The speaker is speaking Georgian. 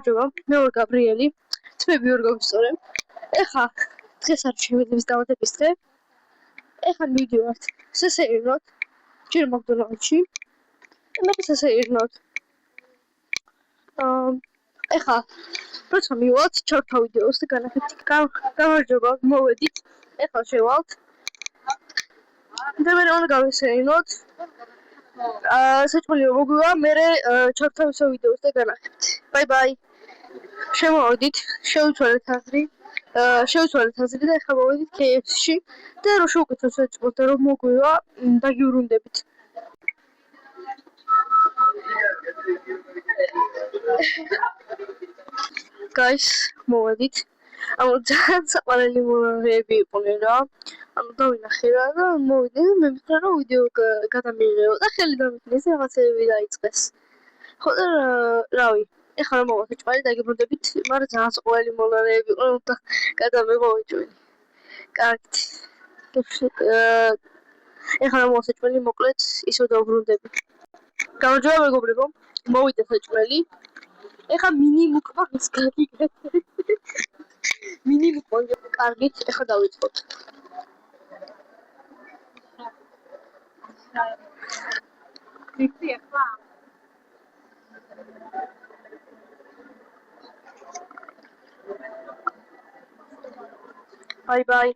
გამარჯობა, მე ვარ გაბრიელი, თმები ვარ გაგვისწორებ. ეხლა დღეს არის შემიძლების დამატების დღე. ეხლა მივდივართ სასეირნოდ, ჯერ მაკდონალდსში. მე სასეირნოდ. ეხლა როცა მივალთ, ჩავთ ვიდეოს და განახეთ. გამარჯობა, მოვედით. ეხლა შევალთ. და მე უნდა გავისეირნოთ. საჭმელი მოგვივა, მე ჩავთ თავისო ვიდეოს და განახეთ. ბაი. შემოვედით, შევიცვალეთ აზრი და ეხლა მოვედით KFC-ში და რომ შევუკეთოთ საჭმელს და რომ მოგვივა, დაგივრუნდებით. Guys, მოვედით. ძალიან საყვარელი მომენტები იყვნენ რა. დავინახე რა და მოვიდე და მე მითხრა რომ ვიდეო გადამიღეო და ხელი დამიქნეს რაღაცები დაიწყეს. ხო და რავი, ეხლა რომ მოვახე ჭვალი დაგიბრუნდებით, მაგრამ ძალიან საყვარელი მომენტები იყვნენ და გადამიღო ვიჯვენი. კარგით. ეხლა რომ მოვახე ჭვალი მოკლედ ისევ დავბრუნდები. გამარჯობა მეგობრებო, მოვიდა საჭმელი. ეხლა მინი მუკლავს გაგიგეთ. მინი მუკლავს კარგით, ეხლა დავიწყოთ. მიხდი ახლა? Bye.